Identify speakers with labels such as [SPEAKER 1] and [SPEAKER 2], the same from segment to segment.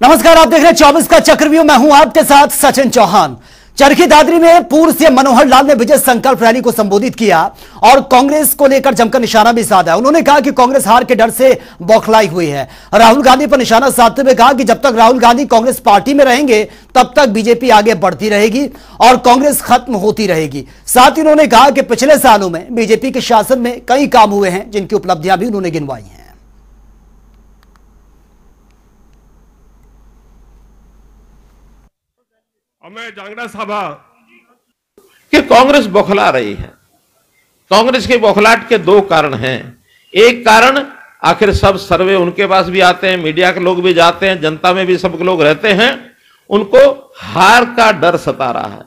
[SPEAKER 1] नमस्कार, आप देख रहे हैं 24 का चक्रव्यूह। मैं हूं आपके साथ सचिन चौहान। चरखी दादरी में पूर्व सीएम मनोहर लाल ने विजय संकल्प रैली को संबोधित किया और कांग्रेस को लेकर जमकर निशाना भी साधा। उन्होंने कहा कि कांग्रेस हार के डर से बौखलाई हुई है। राहुल गांधी पर निशाना साधते हुए कहा कि जब तक राहुल गांधी कांग्रेस पार्टी में रहेंगे तब तक बीजेपी आगे बढ़ती रहेगी और कांग्रेस खत्म होती रहेगी। साथ ही उन्होंने कहा कि पिछले सालों में बीजेपी के शासन में कई काम हुए हैं जिनकी उपलब्धियां भी उन्होंने गिनवाई हैं।
[SPEAKER 2] मैं जांगड़ा साहबा कि कांग्रेस बौखला रही है। कांग्रेस के बौखलाहट के दो कारण हैं। एक कारण, आखिर सब सर्वे उनके पास भी आते हैं, मीडिया के लोग भी जाते हैं, जनता में भी सब लोग रहते हैं, उनको हार का डर सता रहा है।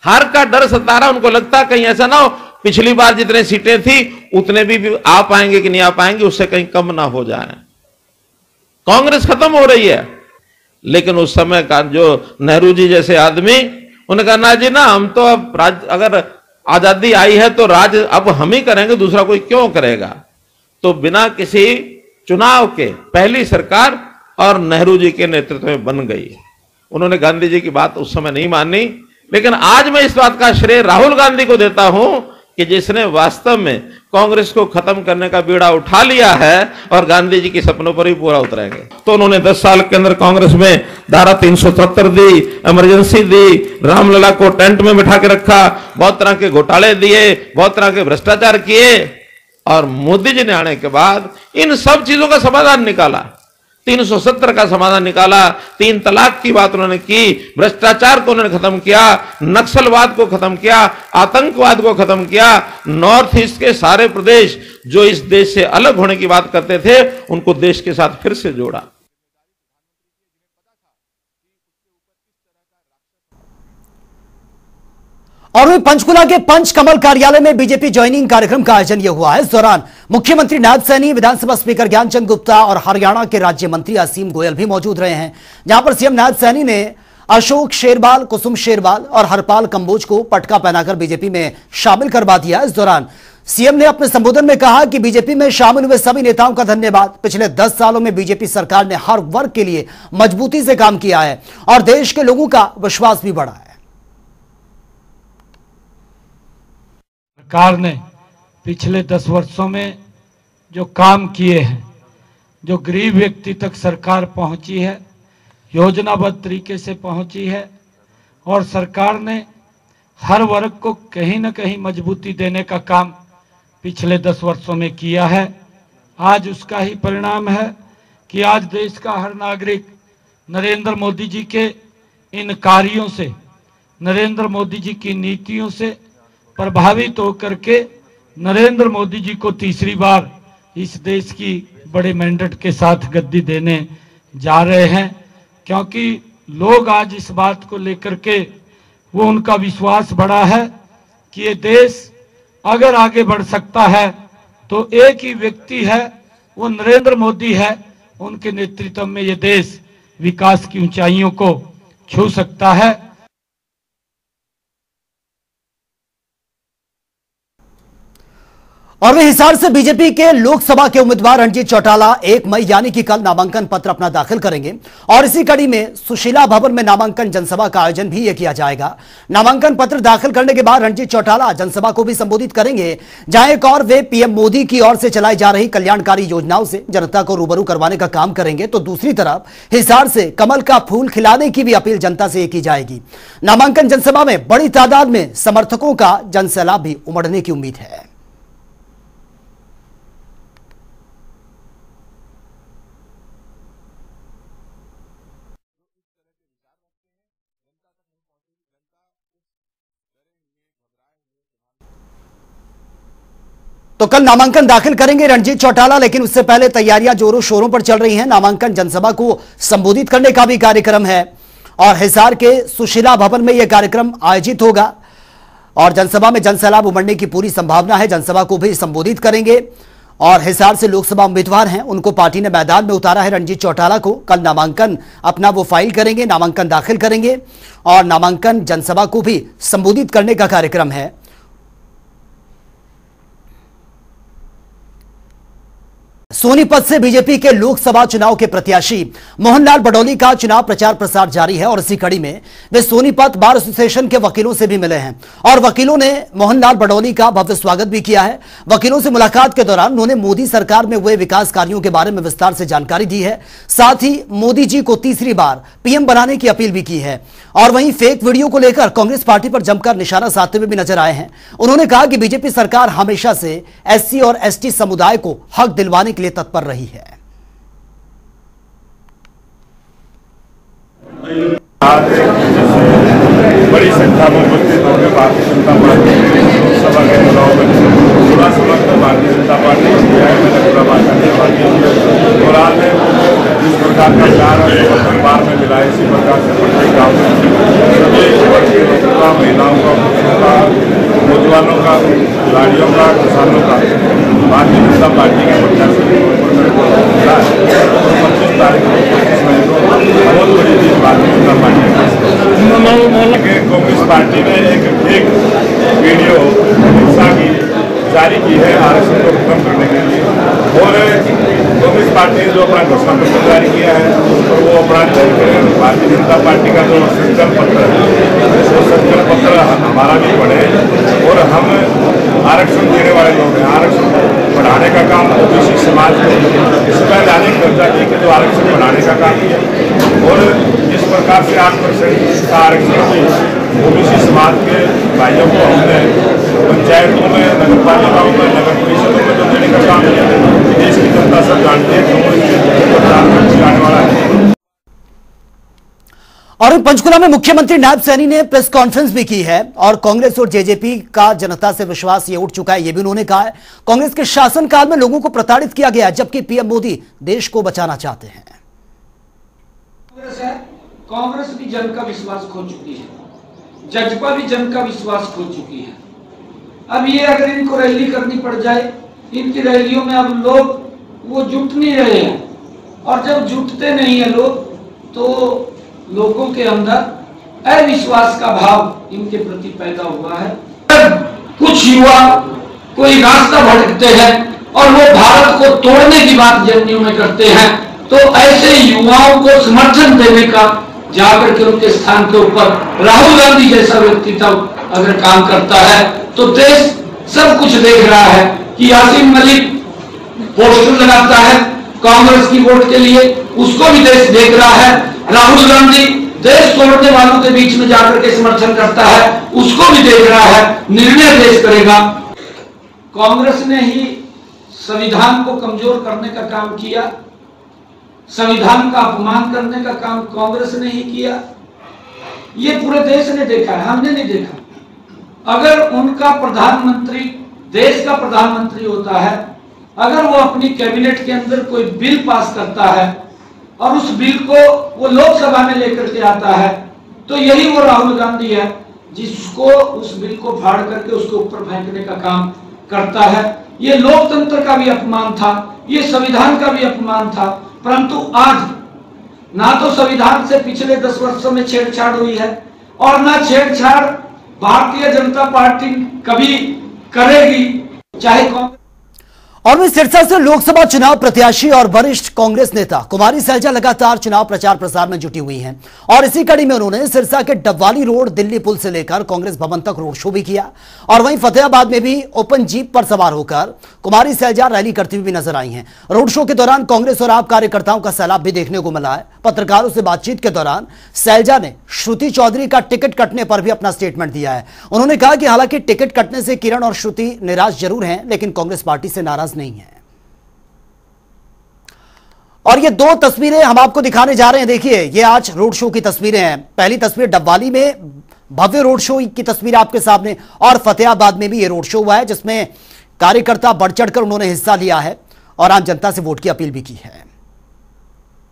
[SPEAKER 2] हार का डर सता रहा, उनको लगता है कहीं ऐसा ना हो पिछली बार जितने सीटें थी उतने भी आ पाएंगे कि नहीं आ पाएंगे, उससे कहीं कम ना हो जाए। कांग्रेस खत्म हो रही है। लेकिन उस समय का जो नेहरू जी जैसे आदमी, उन्होंने कहा ना जी ना, हम तो अब राज, अगर आजादी आई है तो राज अब हम ही करेंगे, दूसरा कोई क्यों करेगा। तो बिना किसी चुनाव के पहली सरकार और नेहरू जी के नेतृत्व में बन गई। उन्होंने गांधी जी की बात उस समय नहीं मानी, लेकिन आज मैं इस बात का श्रेय राहुल गांधी को देता हूं कि जिसने वास्तव में कांग्रेस को खत्म करने का बीड़ा उठा लिया है और गांधी जी के सपनों पर ही पूरा उतरेंगे। तो उन्होंने 10 साल के अंदर कांग्रेस में धारा 370 दी, इमरजेंसी दी, रामलला को टेंट में बिठा के रखा, बहुत तरह के घोटाले दिए, बहुत तरह के भ्रष्टाचार किए। और मोदी जी ने आने के बाद इन सब चीजों का समाधान निकाला। 370 का समाधान निकाला, 3 तलाक की बात उन्होंने की, भ्रष्टाचार को उन्होंने खत्म किया, नक्सलवाद को खत्म किया, आतंकवाद को खत्म किया। नॉर्थ ईस्ट के सारे प्रदेश जो इस देश से अलग होने की बात करते थे, उनको देश के साथ फिर से जोड़ा।
[SPEAKER 1] और वहीं पंचकुला के पंचकमल कार्यालय में बीजेपी ज्वाइनिंग कार्यक्रम का आयोजन यह हुआ है। इस दौरान मुख्यमंत्री नायब सैनी, विधानसभा स्पीकर ज्ञानचंद गुप्ता और हरियाणा के राज्य मंत्री असीम गोयल भी मौजूद रहे हैं। जहां पर सीएम नायब सैनी ने अशोक शेरवाल, कुसुम शेरवाल और हरपाल कंबोज को पटका पहनाकर बीजेपी में शामिल करवा दिया। इस दौरान सीएम ने अपने संबोधन में कहा कि बीजेपी में शामिल हुए सभी नेताओं का धन्यवाद। पिछले 10 सालों में बीजेपी सरकार ने हर वर्ग के लिए मजबूती से काम किया है और देश के लोगों का विश्वास भी बढ़ा है।
[SPEAKER 3] सरकार ने पिछले 10 वर्षों में जो काम किए हैं, जो गरीब व्यक्ति तक सरकार पहुंची है, योजनाबद्ध तरीके से पहुंची है और सरकार ने हर वर्ग को कहीं ना कहीं मजबूती देने का काम पिछले 10 वर्षों में किया है। आज उसका ही परिणाम है कि आज देश का हर नागरिक नरेंद्र मोदी जी के इन कार्यों से, नरेंद्र मोदी जी की नीतियों से प्रभावित होकर के नरेंद्र मोदी जी को तीसरी बार इस देश की बड़े मैंडेट के साथ गद्दी देने जा रहे हैं। क्योंकि लोग आज इस बात को लेकर के वो उनका विश्वास बढ़ा है कि ये देश अगर आगे बढ़ सकता है तो एक ही व्यक्ति है, वो नरेंद्र मोदी है। उनके नेतृत्व में ये देश विकास की ऊंचाइयों को छू सकता है।
[SPEAKER 1] और वे हिसार से बीजेपी के लोकसभा के उम्मीदवार रणजीत चौटाला 1 मई यानी कि कल नामांकन पत्र अपना दाखिल करेंगे और इसी कड़ी में सुशीला भवन में नामांकन जनसभा का आयोजन भी यह किया जाएगा। नामांकन पत्र दाखिल करने के बाद रणजीत चौटाला जनसभा को भी संबोधित करेंगे, जहां एक और वे पीएम मोदी की ओर से चलाई जा रही कल्याणकारी योजनाओं से जनता को रूबरू करवाने का काम करेंगे। तो दूसरी तरफ हिसार से कमल का फूल खिलाने की भी अपील जनता से की जाएगी। नामांकन जनसभा में बड़ी तादाद में समर्थकों का जनसैलाब भी उमड़ने की उम्मीद है। तो कल नामांकन दाखिल करेंगे रणजीत चौटाला, लेकिन उससे पहले तैयारियां जोरों शोरों पर चल रही हैं। नामांकन जनसभा को संबोधित करने का भी कार्यक्रम है और हिसार के सुशीला भवन में यह कार्यक्रम आयोजित होगा और जनसभा में जनसैलाब उमड़ने की पूरी संभावना है। जनसभा को भी संबोधित करेंगे और हिसार से लोकसभा उम्मीदवार हैं, उनको पार्टी ने मैदान में उतारा है। रणजीत चौटाला को कल नामांकन अपना वो फाइल करेंगे, नामांकन दाखिल करेंगे और नामांकन जनसभा को भी संबोधित करने का कार्यक्रम है। सोनीपत से बीजेपी के लोकसभा चुनाव के प्रत्याशी मोहनलाल बडौली का चुनाव प्रचार प्रसार जारी है और इसी कड़ी में वे सोनीपत बार एसोसिएशन के वकीलों से भी मिले हैं और वकीलों ने मोहनलाल बडौली का भव्य स्वागत भी किया है। वकीलों से मुलाकात के दौरान उन्होंने मोदी सरकार में हुए विकास कार्यों के बारे में विस्तार से जानकारी दी है। साथ ही मोदी जी को तीसरी बार पीएम बनाने की अपील भी की है और वहीं फेक वीडियो को लेकर कांग्रेस पार्टी पर जमकर निशाना साधते हुए भी नजर आए हैं। उन्होंने कहा कि बीजेपी सरकार हमेशा से एससी और एसटी समुदाय को हक दिलवाने के लिए तत्पर रही है।
[SPEAKER 4] बड़ी संख्या में उपस्थित होकर भारतीय जनता पार्टी लोकसभा के चुनाव में पूरा समर्थन भारतीय जनता पार्टी मैंने पूरा भाषण दिया और आज जिस प्रकार का प्यार परिवार में मिला इसी प्रकार से प्रत्येक गाँव में महिलाओं का, नौजवानों का, खिलाड़ियों का, किसानों का भारतीय जनता पार्टी के प्रत्याशी मिला है। 25 तारीख को 25 मई को बहुत बड़ी जीत भारतीय जनता पार्टी के कांग्रेस पार्टी ने एक वीडियो हिंसा की जारी की है आरक्षण को खत्म करने के लिए और कांग्रेस पार्टी ने जो अपना घोषणा पत्र जारी किया है और वो अपना भारतीय जनता पार्टी का जो संकल्प पत्र है वो संकल्प पत्र हमारा भी पढ़े और हम आरक्षण देने वाले लोग हैं। आरक्षण बढ़ाने का काम ओबीसी समाज को इसका लाने दर्जा दी के जो आरक्षण बढ़ाने का काम किया और जिस प्रकार से 8% का आरक्षण ओबीसी समाज के भाइयों को हमने पंचायतों में, नगर पालिकाओं में, नगर परिषदों में जो देने का काम किया देश की जनता सब जानती है। कांग्रेस आने वाला है।
[SPEAKER 1] और पंचकुला में मुख्यमंत्री नायब सैनी ने प्रेस कॉन्फ्रेंस भी की है और कांग्रेस और जेजेपी का जनता से विश्वास ये उठ चुका है, ये भी उन्होंने कहा है। कांग्रेस के शासनकाल में लोगों को प्रताड़ित किया गया जबकि पीएम मोदी देश को बचाना चाहते हैं।
[SPEAKER 3] कांग्रेस भी जन का विश्वास खो चुकी है, जजपा भी जन का विश्वास खो चुकी है। अब ये अगर इनको रैली करनी पड़ जाए, इनकी रैलियों में अब लोग वो जुट नहीं रहे हैं और जब जुटते नहीं है लोग तो लोगों के अंदर अविश्वास का भाव इनके प्रति पैदा हुआ है। कुछ युवा कोई रास्ता भटकते हैं और वो भारत को तोड़ने की बात जर्नियों में करते हैं तो ऐसे युवाओं को समर्थन देने का जाकर के उनके स्थान के ऊपर राहुल गांधी जैसा व्यक्तित्व अगर काम करता है तो देश सब कुछ देख रहा है कि यासीन मलिक पोस्टर लगाता है कांग्रेस की वोट के लिए, उसको भी देश देख रहा है। राहुल गांधी देश तोड़ने वालों के बीच में जाकर के समर्थन करता है, उसको भी देख रहा है। निर्णय देश करेगा। कांग्रेस ने ही संविधान को कमजोर करने का काम किया, संविधान का अपमान करने का काम कांग्रेस ने ही किया। ये पूरे देश ने देखा है, हमने नहीं देखा। अगर उनका प्रधानमंत्री देश का प्रधानमंत्री होता है, अगर वो अपनी कैबिनेट के अंदर कोई बिल पास करता है और उस बिल को वो लोकसभा में लेकर के आता है तो यही वो राहुल गांधी है जिसको उस बिल को फाड़ करके उसके ऊपर फेंकने का काम करता है। ये लोकतंत्र का भी अपमान था, ये संविधान का भी अपमान था। परंतु आज ना तो संविधान से पिछले 10 वर्षों में छेड़छाड़ हुई है और ना छेड़छाड़ भारतीय जनता पार्टी कभी करेगी, चाहे कांग्रेस।
[SPEAKER 1] और वहीं सिरसा से लोकसभा चुनाव प्रत्याशी और वरिष्ठ कांग्रेस नेता कुमारी सैलजा लगातार चुनाव प्रचार प्रसार में जुटी हुई हैं और इसी कड़ी में उन्होंने सिरसा के डबवाली रोड दिल्ली पुल से लेकर कांग्रेस भवन तक रोड शो भी किया और वहीं फतेहाबाद में भी ओपन जीप पर सवार होकर कुमारी सैलजा रैली करती हुई भी नजर आई हैं। रोड शो के दौरान कांग्रेस और आप कार्यकर्ताओं का सैलाब भी देखने को मिला है। पत्रकारों से बातचीत के दौरान सैलजा ने श्रुति चौधरी का टिकट कटने पर भी अपना स्टेटमेंट दिया है। उन्होंने कहा कि हालांकि टिकट कटने से किरण और श्रुति निराश जरूर हैं लेकिन कांग्रेस पार्टी से नाराज नहीं है। और ये दो तस्वीरें हम आपको दिखाने जा रहे हैं। देखिए, ये आज रोड शो की तस्वीरें हैं। पहली तस्वीर डबवाली में भव्य रोड शो की तस्वीर आपके सामने और फतेहाबाद में भी ये रोड शो हुआ है जिसमें कार्यकर्ता बढ़ चढ़कर उन्होंने हिस्सा लिया है और आम जनता से वोट की अपील भी की है।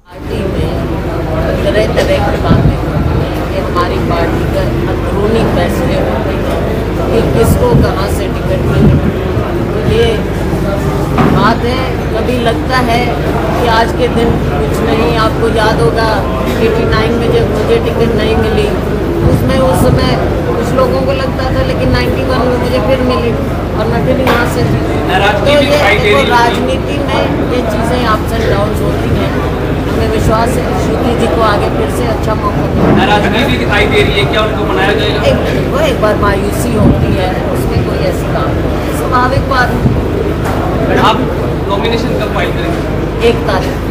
[SPEAKER 5] पार्टी में तरह तरह की बातें होती हैं कि हमारी पार्टी का अंदरूनी फैसले होते हैं कि किसको कहाँ से टिकट मिले। तो ये बात है, कभी लगता है कि आज के दिन कुछ नहीं। आपको याद होगा 89 में जब मुझे टिकट नहीं मिली उसमें उस समय कुछ लोगों को लगता था लेकिन 91 में मुझे फिर मिली। और मैं फिर यहाँ से तो ये राजनीति में ये चीज़ें अप्स एंड डाउन्स होती हैं। हमें विश्वास है श्रुति जी को आगे फिर से अच्छा मौका मिलेगा।
[SPEAKER 6] राजनीति दिखाई दे रही है, क्या उनको बनाया जाएगा?
[SPEAKER 5] एक बार मायूसी होती है, उसमें कोई ऐसी काम नहीं, स्वाभाविक बात है।
[SPEAKER 6] आप नॉमिनेशन कब फाइल करेंगे?
[SPEAKER 5] 1 तारीख।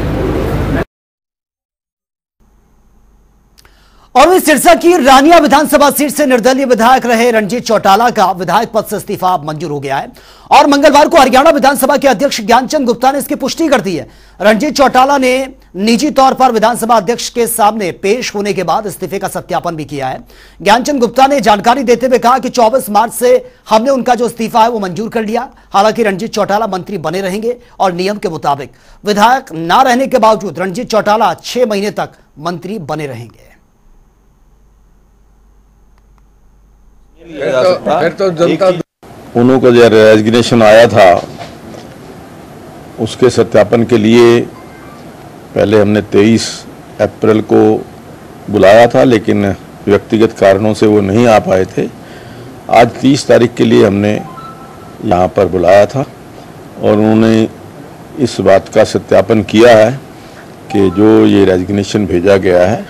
[SPEAKER 1] और इस सिरसा की रानिया विधानसभा सीट से निर्दलीय विधायक रहे रणजीत चौटाला का विधायक पद से इस्तीफा मंजूर हो गया है और मंगलवार को हरियाणा विधानसभा के अध्यक्ष ज्ञानचंद गुप्ता ने इसकी पुष्टि कर दी है। रणजीत चौटाला ने निजी तौर पर विधानसभा अध्यक्ष के सामने पेश होने के बाद इस्तीफे का सत्यापन भी किया है। ज्ञानचंद गुप्ता ने जानकारी देते हुए कहा कि 24 मार्च से हमने उनका जो इस्तीफा है वो मंजूर कर लिया। हालांकि रणजीत चौटाला मंत्री बने रहेंगे और नियम के मुताबिक विधायक न रहने के बावजूद रणजीत चौटाला 6 महीने तक मंत्री बने रहेंगे।
[SPEAKER 7] फिर तो जनता उन्हों का जो रेजिग्नेशन आया था उसके सत्यापन के लिए पहले हमने 23 अप्रैल को बुलाया था, लेकिन व्यक्तिगत कारणों से वो नहीं आ पाए थे। आज 30 तारीख के लिए हमने यहाँ पर बुलाया था और उन्होंने इस बात का सत्यापन किया है कि जो ये रेजिग्नेशन भेजा गया है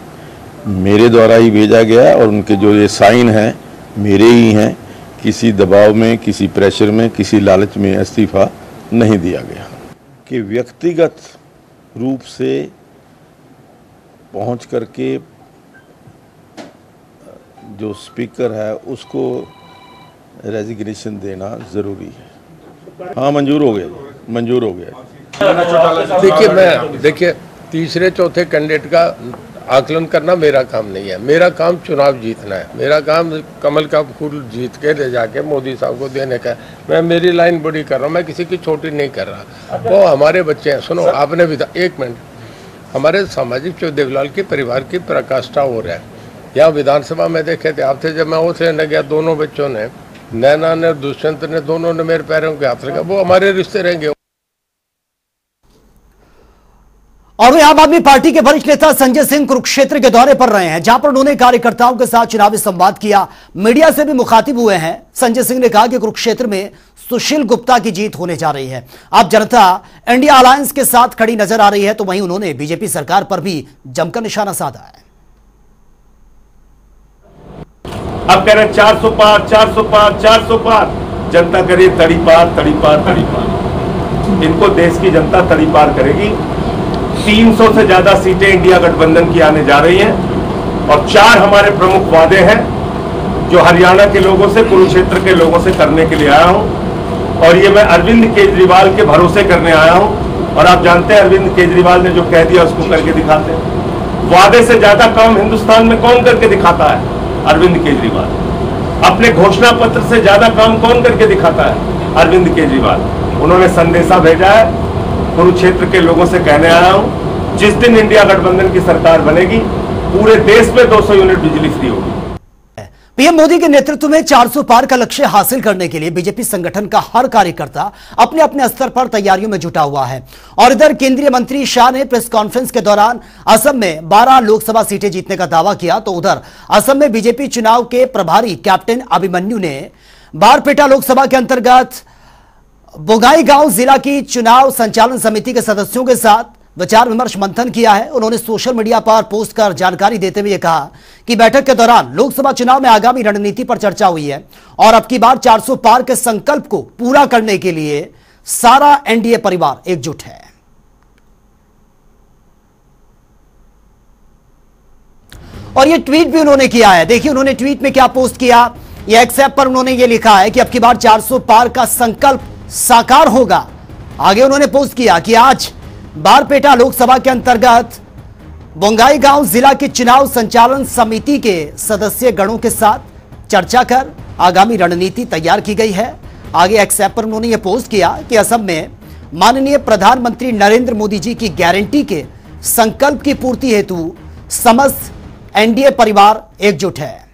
[SPEAKER 7] मेरे द्वारा ही भेजा गया है और उनके जो ये साइन हैं मेरे ही हैं। किसी दबाव में, किसी प्रेशर में, किसी लालच में इस्तीफा नहीं दिया गया कि व्यक्तिगत रूप से पहुंच करके जो स्पीकर है उसको रेजिग्नेशन देना ज़रूरी है। हाँ, मंजूर हो गया।
[SPEAKER 8] देखिए तीसरे चौथे कैंडिडेट का आकलन करना मेरा काम नहीं है। मेरा काम चुनाव जीतना है। मेरा काम कमल का फूल जीत के ले जाके मोदी साहब को देने का है। मैं मेरी लाइन बड़ी कर रहा हूँ, मैं किसी की छोटी नहीं कर रहा। वो हमारे बच्चे हैं। सुनो, आपने भी 1 मिनट, हमारे सामाजिक देवलाल के परिवार की प्रकाष्ठा हो रहा है। यहाँ विधानसभा में देखे थे आप थे, जब मैं वोट लेने गया दोनों बच्चों ने, नैना ने, दुष्यंत ने, दोनों ने मेरे पैरों के हाथ रखा। वो हमारे रिश्ते रहेंगे।
[SPEAKER 1] और वे आम आदमी पार्टी के वरिष्ठ नेता संजय सिंह कुरुक्षेत्र के दौरे पर रहे हैं, जहां पर उन्होंने कार्यकर्ताओं के साथ चुनावी संवाद किया, मीडिया से भी मुखातिब हुए हैं। संजय सिंह ने कहा कि कुरुक्षेत्र में सुशील गुप्ता की जीत होने जा रही है। अब जनता इंडिया अलायंस के साथ खड़ी नजर आ रही है, तो वहीं उन्होंने बीजेपी सरकार पर भी जमकर निशाना साधा है।
[SPEAKER 4] अब कह रहे 400 पार, 400 पार, 400 पार। जनता करे तड़ी पार, तड़ी पार, तड़ी पार। इनको देश की जनता तड़ी पार करेगी। 300 से ज्यादा सीटें इंडिया गठबंधन की आने जा रही हैं और 4 हमारे प्रमुख वादे हैं जो हरियाणा के लोगों से, कुरुक्षेत्र के लोगों से करने के लिए आया हूं और ये मैं अरविंद केजरीवाल के भरोसे करने आया हूं। और आप जानते हैं अरविंद केजरीवाल ने जो कह दिया उसको करके दिखाते हैं। वादे से ज्यादा काम हिंदुस्तान में कौन करके दिखाता है? अरविंद केजरीवाल। अपने घोषणा पत्र से ज्यादा काम कौन करके दिखाता है? अरविंद केजरीवाल। उन्होंने संदेशा भेजा है, कुरुक्षेत्र के लोगों से कहने आया हूं, जिस दिन इंडिया गठबंधन की सरकार बनेगी पूरे देश में 200 यूनिट बिजली फ्री होगी।
[SPEAKER 1] पीएम मोदी के नेतृत्व में 400 पार का लक्ष्य हासिल करने के लिए बीजेपी संगठन का हर कार्यकर्ता अपने अपने स्तर पर तैयारियों में जुटा हुआ है। और इधर केंद्रीय मंत्री शाह ने प्रेस कॉन्फ्रेंस के दौरान असम में 12 लोकसभा सीटें जीतने का दावा किया, तो उधर असम में बीजेपी चुनाव के प्रभारी कैप्टन अभिमन्यु ने बारपेटा लोकसभा के अंतर्गत बोंगाईगांव जिला की चुनाव संचालन समिति के सदस्यों के साथ विचार विमर्श मंथन किया है। उन्होंने सोशल मीडिया पर पोस्ट कर जानकारी देते हुए कहा कि बैठक के दौरान लोकसभा चुनाव में आगामी रणनीति पर चर्चा हुई है और अब की बार 400 पार के संकल्प को पूरा करने के लिए सारा एनडीए परिवार एकजुट है। और ये ट्वीट भी उन्होंने किया है। देखिए उन्होंने ट्वीट में क्या पोस्ट किया। ये एक्स ऐप पर उन्होंने ये लिखा है कि अब की बार 400 पार का संकल्प साकार होगा। आगे उन्होंने पोस्ट किया कि आज बारपेटा लोकसभा के अंतर्गत बोंगाईगांव जिला की चुनाव संचालन समिति के सदस्य गणों के साथ चर्चा कर आगामी रणनीति तैयार की गई है। आगे एक्स ऐप पर उन्होंने यह पोस्ट किया कि असम में माननीय प्रधानमंत्री नरेंद्र मोदी जी की गारंटी के संकल्प की पूर्ति हेतु समस्त एनडीए परिवार एकजुट है।